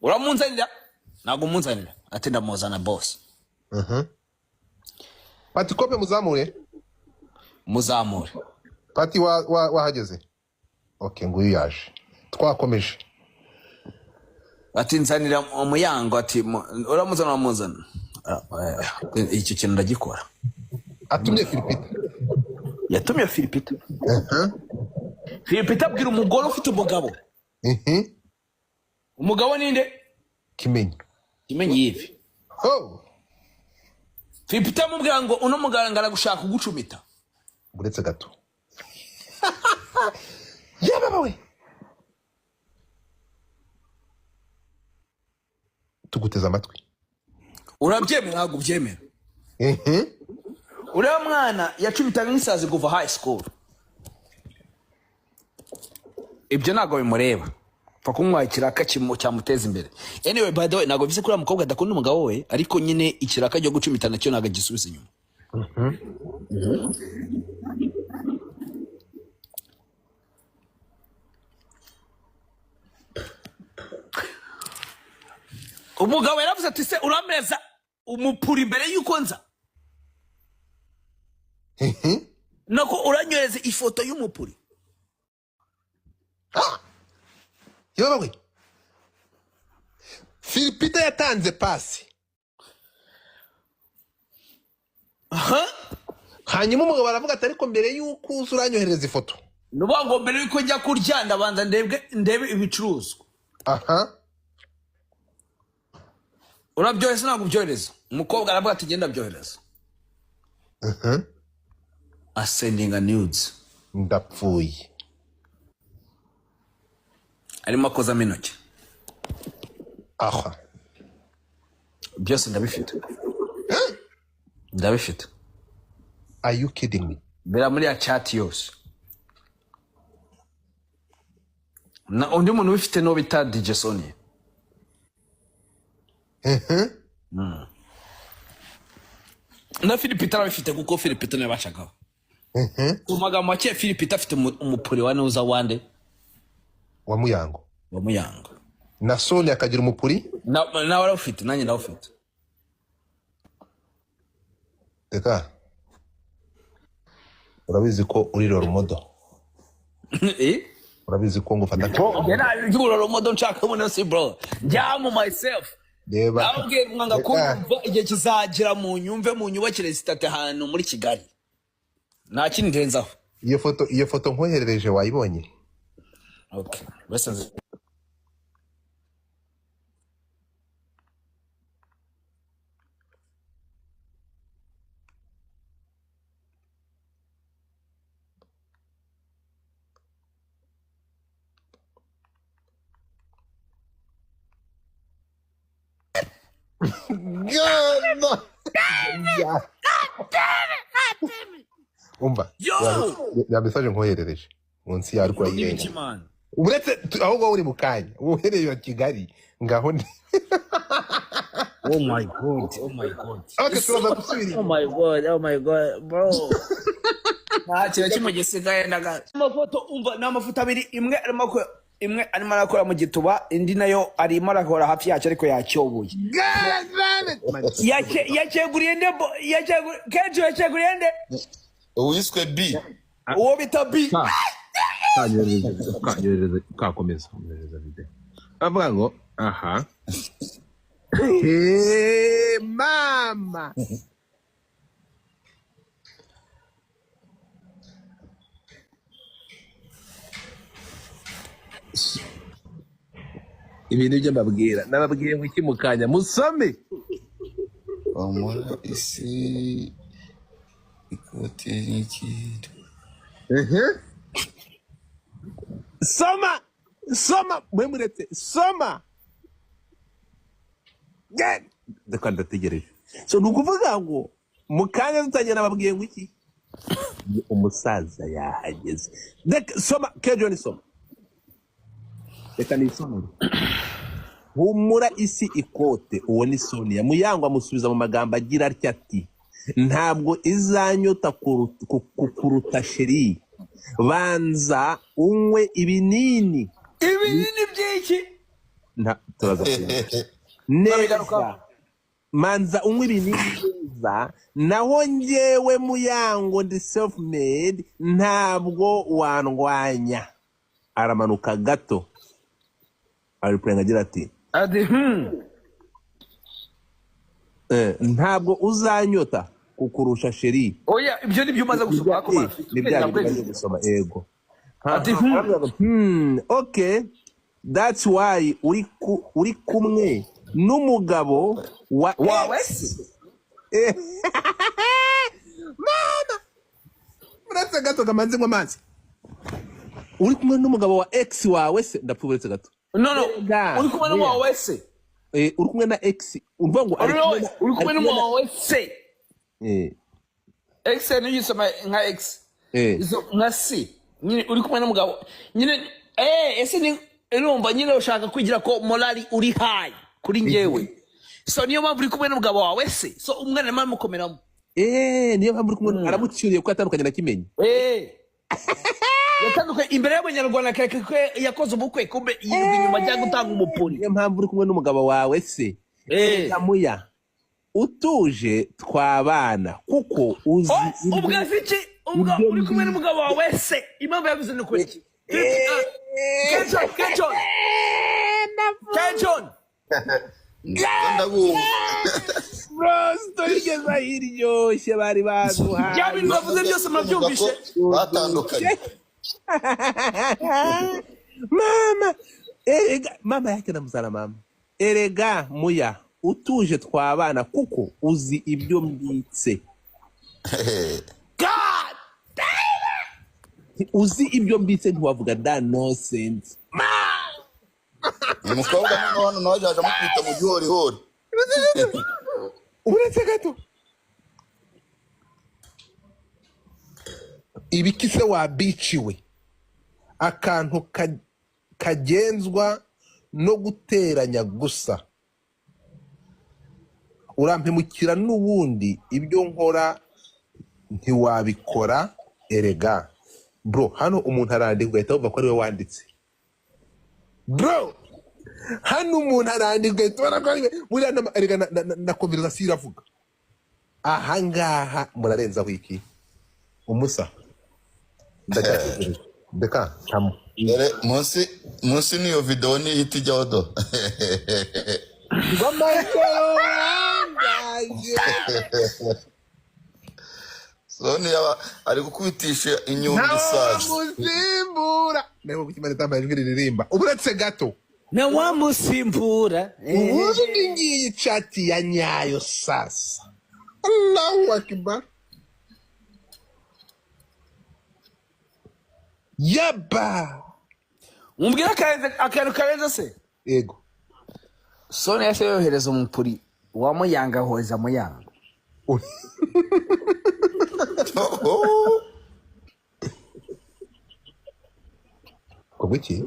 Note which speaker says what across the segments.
Speaker 1: uramunzanira ntago munzanira ati ndamuzana boss
Speaker 2: Pati kope muzamure Pati wahageze okay nguyu yaje twakomeje
Speaker 1: ati nzanira umuyango ati uramuzana icyo kintu ndagikora
Speaker 2: atumye Philipita
Speaker 1: yatumye Philipita Philipita abwira umugore ufite umugabo umugabo ninde
Speaker 2: Kimenyi
Speaker 1: yivi Philipita amubwira ngo uno muganga aragushaka kugucumita
Speaker 2: uretse gato yaba we tuguteza amatwi
Speaker 1: urabyemera ntabwo ubyemera uriya mwana yacumitaga nk'isazi kuva high school ibyo ntabwo bimureba pfa kumuha ikiraka cyamuteza imbere anyway by the way ntabwo bivuze ko uriya mukobwa adakunda umugabo we ariko nyine ikiraka cyo gucumita nacyo ntabwo agisubiza inyuma umugabo yaravuze ati se urameza umupuri imbere yuko nza nako uranyohereza ifoto y'umupuri
Speaker 2: yaba we Philipita yatanze pasi hanyuma umugabo aravuga ati ariko mbere yuko uza uranyohereza ifoto
Speaker 1: nuvuga ngo mbere yuko njya kurya ndabanza ndebe ibicuruzwa urabyohereza ntabwo ubyohereza umukobwa aravuga ati genda byohereza asendinga nudes
Speaker 2: ndapfuye
Speaker 1: arimo akozamo intoki
Speaker 2: aha
Speaker 1: byose ndabifite
Speaker 2: are you kidding me
Speaker 1: bera muri ya chat yose na undi muntu ubifite no bita DJ Sony na Philipita arabifite kuko Philipita nawe bashakaho ku magambo make Philipita afite umupuri wa nuza wande
Speaker 2: wa Muyango na Sony akagira umupuri
Speaker 1: na wari ufite nanjye ndawufite
Speaker 2: teka urabizi ko uri Roromodo urabizi ko ngufata
Speaker 1: Roromodo nshaka mu nasi bro njyamu myself nabwiye mwanga kumva igihe kizagira mu nyumve mu nyubakire zitate hano muri Kigali nta kindi ndenzaho
Speaker 2: iyo foto nkoherereje wayibonye
Speaker 1: okay listen
Speaker 2: God damn it. Umva ya message nkoherereje munsi ya rwa yirenge uretse ahubwo uri mukanya uhereye wa Kigali ngaho
Speaker 1: oh my god
Speaker 2: okay tuza gusubira
Speaker 1: oh my god bro nta kimwe gisigaye ndaga amafoto umva n'amafoto abiri imwe arimo arakora mu gituba indi nayo arimo arakora hafi yacu ariko yacyobuye yaceguriye nde yaceguriye nde
Speaker 3: uwiswe B
Speaker 1: uwo bita B
Speaker 2: kakomeza video avuga ngo aha mama ibintu byo nababwiye ngo iki mukanya musome
Speaker 3: bamura isi ikote n'ikintu
Speaker 2: soma mwemuretse soma ndeka ndategereje so nukuvuga ngo mukanya tutangira nababwiye ngo iki umusaza yahageze soma Kejoni soma reka nisomere humura isi ikote uwo ni Sonia Muyango amusubiza mu magambo agira atya ati ntabwo izanyota kukuruta sheri banza unywe ibinini
Speaker 1: by'iki
Speaker 2: turaza neza manza unywa ibinini neza naho njyewe Muyango ndi self made ntabwo wandwanya. Aramanuka gato aripurenga agira ati ntabwo uzanyota kukurusha sheri.
Speaker 1: Oya ibyo ni byo umaze gusoma ko
Speaker 2: ni gusoma ego. Okay, that's why uri kumwe n'umugabo wawe mama muretse gato kamanze ngo manzi uri kumwe n'umugabo wa ex wawe se ndapfuburetse gato
Speaker 1: no uri kumwe n'umugabo wawe se
Speaker 2: uri kumwe na ex umva ngo
Speaker 1: uri kumwe n'umugabo wawe se ex ni yisoma nka ex izo nka si nyine uri kumwe n'umugabo nyine ese ni urumva nyine ushaka kwigira ko morali uri high kuri njyewe. So niyo mpamvu uri kumwe n'umugabo wawe se so umwana mama mukomeramo
Speaker 2: niyo mpamvu uri kumwe aramucyuriye ko atandukanye na Kimenyi
Speaker 1: yatandukanye imbere y'abanyarwanda keke ko yakoze ubukwe kumbe yirwa inyuma ajya gutanga umupuri.
Speaker 2: Niyo mpamvu uri kumwe n'umugabo wawe se Muya utuje twabana kuko uzi
Speaker 1: ubwafiki ubwo uri kumwe n'umugabo wawe se impamvu yavuze ni kuri iki Kenjon
Speaker 2: bro story geza hiryoshye bari baduha
Speaker 1: ya bintu bavuze byose murabyumvishe
Speaker 3: batandukanye.
Speaker 2: mama yake namuzana mama erega Muya utuje twabana kuko uzi ibyo mbitse.
Speaker 1: God
Speaker 2: uzi ibyo mbitse ntiwavuga da nonsense.
Speaker 3: Umukobwa hano nawe aje amukubita mu gihorihori.
Speaker 2: Uretse gato ibiki se wabiciwe akantu kagenzwa no guteranya gusa urampemukira n'ubundi ibyo nkora ntiwabikora erega bro. Hano umuntu arandika ugahita wumva ko ari we wanditse bro. Hano umuntu arandika ugahita ubona ko ari we buriya erega na conversation iravuga ahangaha murarenzaho iki umusa ndacyategereje ndeka tamu
Speaker 3: dore munsi niyo video ni ihita ijyaho do Sonia ari gukubitisha inyundo isazi
Speaker 2: musimbura nawe gukimana tambaye ijwi ririmba uburetse gato
Speaker 1: na wamusimbura
Speaker 2: ubundi ngiye chati ya nyayo sasa. Allahu akbar yaba
Speaker 1: umbwira akantu karenze se
Speaker 2: ego
Speaker 1: Sonia se yohereza umupuri wa Muyanga hoza Muyanga
Speaker 2: Kubuki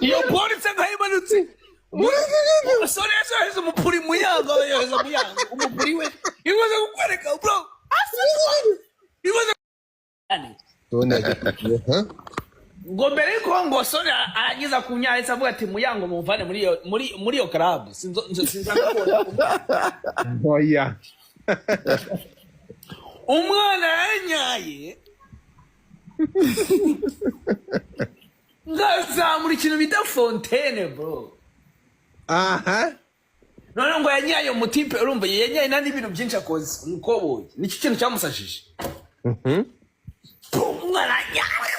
Speaker 1: iyo polisi ngayimanutse Sonia se yohereza umupuri Muyanga yohereza Muyanga umupuri we ibaze gukwereka bro ibaze ngo mbere yuko ngo Sonia agiza kunyahise avuga ati Muyango mumvane muri iyo club
Speaker 2: oya
Speaker 1: umwana yanyaye ngazamura ikintu bita fontaine bro.
Speaker 2: aha
Speaker 1: none ngo yanyaye umutipe urumva yanyaye nandi ibintu byinshi akoze umukoboye nicyo kintu cyamusashije umwana yanyaye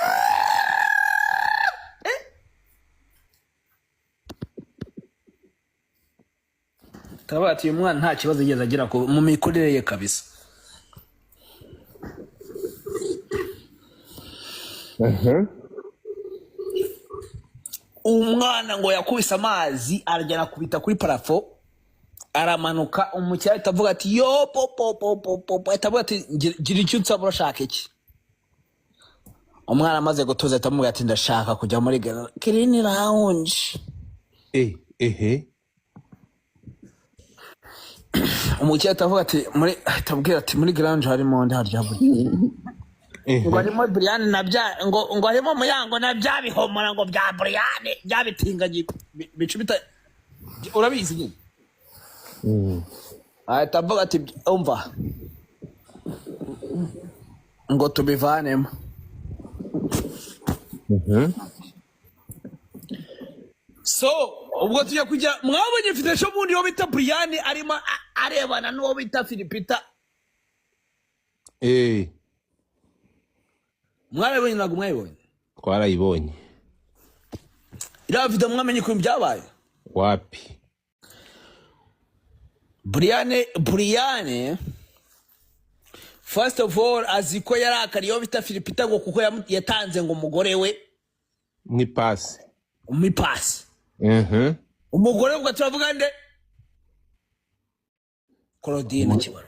Speaker 1: tabati uyu mwana nta kibazo yigeze agira mu mikurire ye kabisa. Umwana ngo yakubise amazi aragera kubita kuri parafo aramanuka umukira itavuga ati yo popo itavuga ati gira icyo unsaba urashaka iki. Umwana amaze gutuza itamuga ati ndashaka kujya muri Green Lounge. Umukira itavuga ati muri tabwira ati muri Green Lounge harimo ndi harya buri ngo harimo Brian na bya ngo harimo Muyango na bya bihomora ngo bya Brian byabitinganye bicu bita urabizi nyine atavuga ati umva ngo tubivanemo so ubwo tujya kujya mwabonye mfite sho bundi yo bita Brian arimo arebana n'uwo bita Philipita mwabonye ntabwo mwabonye
Speaker 2: twarayibonye
Speaker 1: iriya video mwamenye ko byabaye
Speaker 2: wapi
Speaker 1: Brian first of all aziko yarakariyo bita Philipita ngo kuko yatanze ngo umugore we
Speaker 2: mwipasi
Speaker 1: umugore ngo turavuga nde Claudine kibara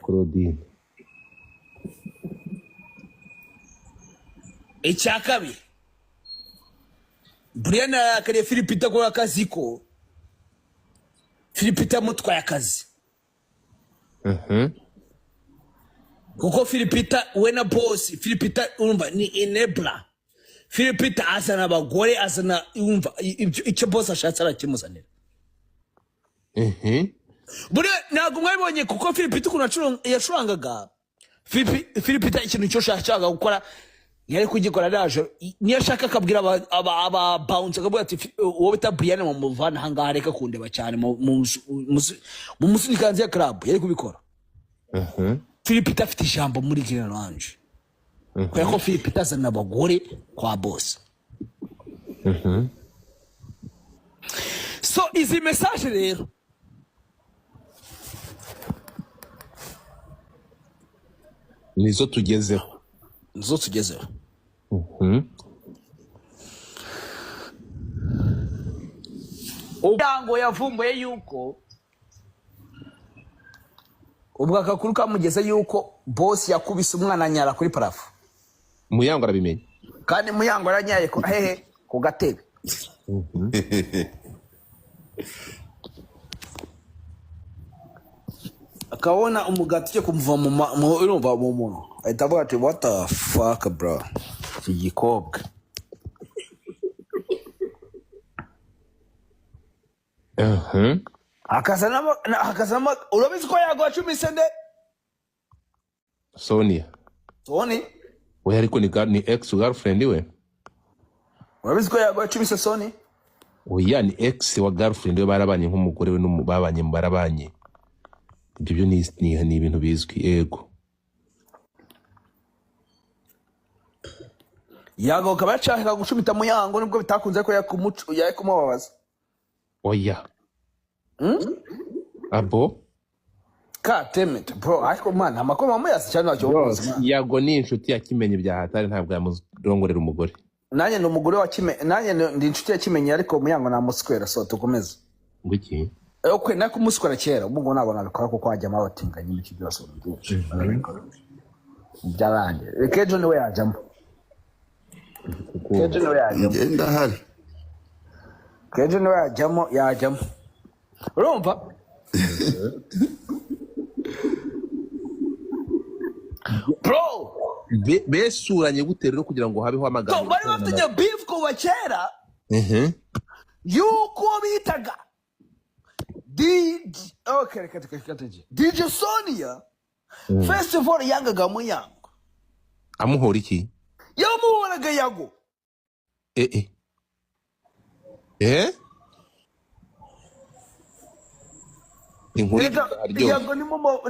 Speaker 1: icyakabi Brian yarakariye Philipita ko akaziko Philipita mutwaye akazi kuko Philipita we na boss Philipita urumva ni enabler Philipita azana abagore azana umva icyo boss ashatse arakimuzanira bure ntabwo mwabonye kuko Philipita kuna yashurangaga Philipita ikintu cyo shaka gukora yari kugikora naje niyo shaka akabwira aba bounce akabwira ati wowe bita Brian mu muvana hanga reka kundeba cyane mu musunikanze ya club yari kubikora Philipita afite ijambo muri Green Lounge kwa ko Philipita azana abagore kwa boss so izi message rero
Speaker 2: nizo tugezeho
Speaker 1: Ugango yavumbuye yuko ubwo akakuru kamugeze yuko boss yakubise umwana nyara kuri parafu
Speaker 2: Muyango arabimenye
Speaker 1: kandi Muyango aranyaye ko hehe ku gatebe akabona umugati cyo kumva mu urumva mu muntu ahita avuga ati what the fuck bro igikobwa akazana urabizi ko yago acumise nde
Speaker 2: Sonia we ariko ni ex girlfriend we
Speaker 1: urabizi ko yago acumise Sonia
Speaker 2: oya ni ex wa girlfriend we barabanye nk'umugore we n'umubabanye barabanye ibyo ni ibintu bizwi yego
Speaker 1: yago kabacaka gucumita Muyango nibwo bitakunze ko yakumubabaza
Speaker 2: oya abo
Speaker 1: katemete bro ariko man amakoma muyasi cyane wacyo
Speaker 2: yago ni inshuti yakimenye bya hatari ntabwo yamurongorera umugore
Speaker 1: nanjye ni umugore wa nanjye ndi inshuti yakimenye ariko Muyango namuswera so tukomeze
Speaker 2: ngiki
Speaker 1: okay nako muswera kera ubwo nabona nabikora kuko wajyamo abatinganye n'iki byose byaranje Kejo niwe yajyamo
Speaker 3: ndahari
Speaker 1: Kejo niwe yajyamo urumva bro
Speaker 2: besuranye gute rero kugira ngo habeho amagambo
Speaker 1: bari bafite beef ko bakera yuko bitaga DJ Sonia first of all yangaga Muyango
Speaker 2: amuhora iki
Speaker 1: yamuhoraga yago yago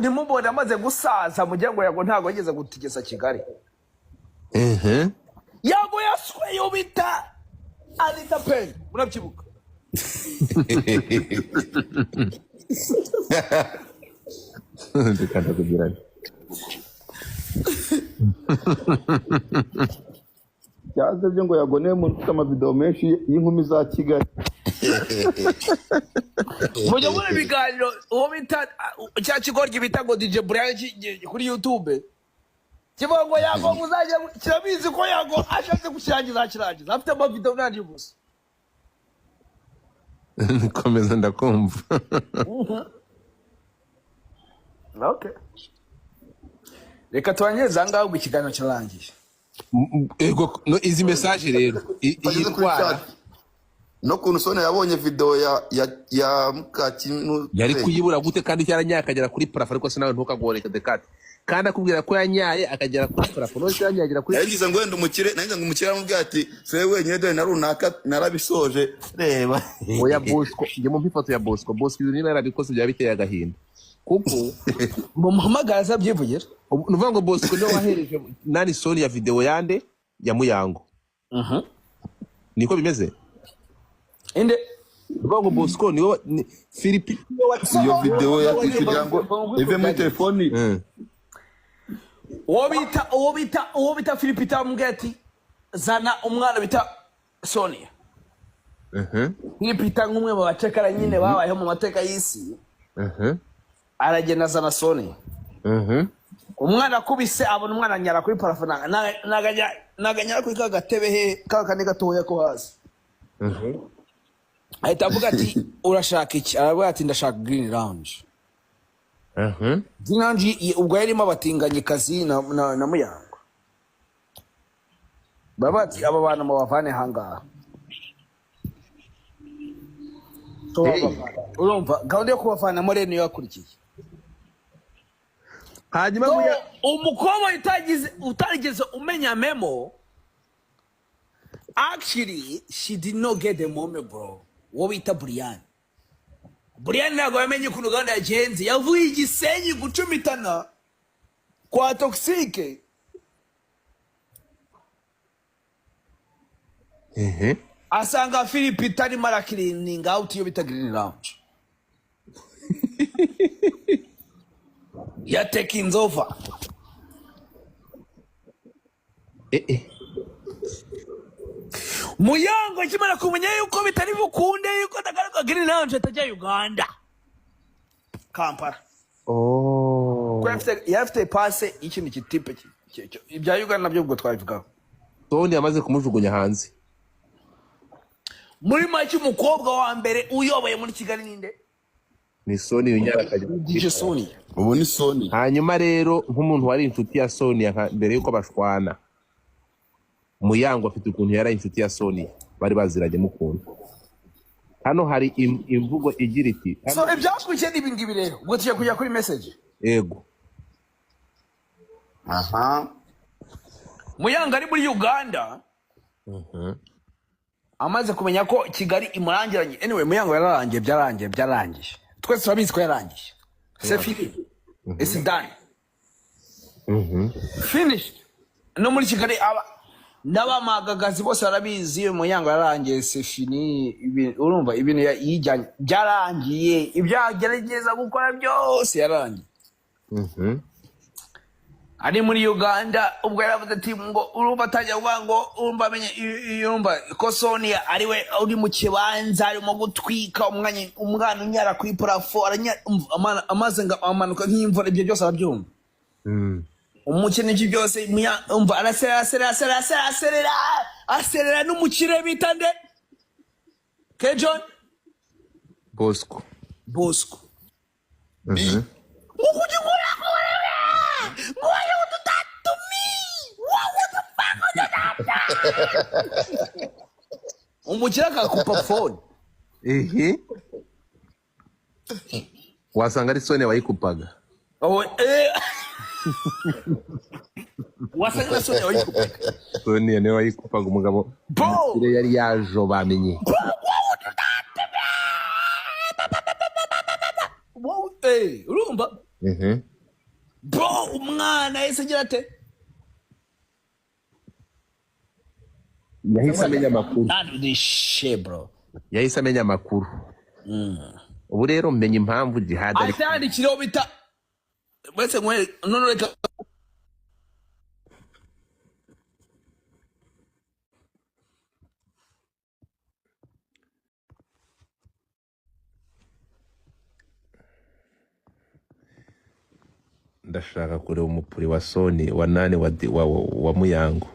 Speaker 1: nimubona amaze gusaza mugira ngo yago ntago yageze gutigesa Kigali yago yasweyo bita Anita Pen murabyibuka
Speaker 2: ndikanda kugira
Speaker 3: cyaze byo ngo yagoneye mu amavideo menshi y'inkumi za Kigali
Speaker 1: mujya muri biganiro uwo bita cya kigoryi bita ngo DJ Brian kuri YouTube kivuga ngo yago muzajya kirabizi ko yago ashatse gukirangiza afite amavideo nandi gusa
Speaker 2: komeza ndakumva
Speaker 1: okay reka twanyeze ngaho ikiganiro cyarangiye
Speaker 2: ego no izi message rero iyi
Speaker 3: bageze kuri
Speaker 2: ndwara
Speaker 3: chat no kuntu Sonia yabonye video ya Mukakintu
Speaker 2: yari kuyibura gute kandi cyaranyaka akagera kuri parafo ariko sinawe ntukagoreka dekate kandi akubwira ko yanyaye akagera kuri parafo no yanyagira kuri
Speaker 3: yagize ngo wenda umukire nanjye ngo umukire amubwira ati se wenyine dore na runaka narabisoje reba
Speaker 2: oya Bosco njye mu ifoto ya Bosco ibintu niba yarabikoze bya biteye agahinda kuko
Speaker 1: ngo muhamagaza byivugira
Speaker 2: nuvuga ngo Bosco niwe wahereje nani Sonia video yande ya Muyango niko bimeze
Speaker 1: inde
Speaker 2: nuvuga ngo Bosco niwe Philippe
Speaker 3: iyo video ya kugira ngo ive muri telefoni
Speaker 1: uwo bita Philippe amubwira ati zana umwana bita Sonia Philippe nk'umwe mu bacekara nyine babayeho mu mateka y'isi aragenda azana Sonia umwana akubise abona umwana anyara kuri parafo naganyara kuri ka gatebe he ka kane gatoya ko hasi ahita avuga ati urashaka iki aravuga ati ndashaka Green Lounge Green Lounge ubwo yarimo abatinganyikazi na Muyango baba ati aba bana mu bavane hangaha urumva gahunda yo kubavana muri niyo yakurikiye
Speaker 2: hanyuma
Speaker 1: umukobwa utarigeze umenya memo actually she did not get the memo bro wo bita Brian ntabwo yamenye ukuntu gahunda yagenze yavuye Igisenyi gucumitana kwa Toxique asanga Philippe itarimo arakirininga out iyo bita Green Lounge ya taking over Muyango akimara kumenya yuko bitari bukunde yuko ndagaruka Green Lounge atajya Uganda Kampala yafite passe ikintu kitipe ibya Uganda nabyo ubwo twabivugaho
Speaker 2: Sonia yamaze kumujugunya hanze
Speaker 1: muri make umukobwa wa mbere uyoboye muri Kigali ninde
Speaker 2: ni Sonia unyara akajya
Speaker 1: DJ Sonia
Speaker 3: ubu ni Sonia
Speaker 2: hanyuma rero nk'umuntu wari inshuti ya Sonia mbere yuko bashwana Muyango afite ukuntu yari inshuti ya Sonia bari baziranye mukunda hano hari imvugo igira iti
Speaker 1: so ibyakurikiye n'ibingibi rero ubwo tugiye kujya kuri message
Speaker 2: yego
Speaker 1: Muyango ari muri Uganda amaze kumenya ko Kigali imurangiranye anyway Muyango byarangiye twese turabizi ko yarangiye c'est fini it's done finished no muri Kigali n'abamagagazi bose barabizi Muyango yarangiye c'est fini urumva ibintu yijyanye byarangiye ibyagerageza gukora byose yarangiye ari muri Uganda ubwo yaravuze ati ngo urumva atajya kuvuga ngo urumva amenye urumva ko Sonia ariwe uri mu kibanza arimo gutwika umwana unyara kuri parafo amaze ngo amanuka nk'imvura ibyo byose arabyumva umukene iki byose umva aserera n'umukire bita nde Kejon
Speaker 2: Bosco
Speaker 1: umukire akakupa phone
Speaker 2: wasanga ari Sonia wayikupaga
Speaker 1: wasanga Sonia wayikupaga
Speaker 2: Sonia niwe wayikupaga umugabo yari yajo bamenye
Speaker 1: urumva bro umwana yese agira ate
Speaker 2: yahise amenya amakuru yahise amenya amakuru ubu rero mmenye impamvu Jihad ari
Speaker 1: atandikiraho bita wese none reka
Speaker 2: ndashaka kureba umupuri wa Sony wa nane wa Muyango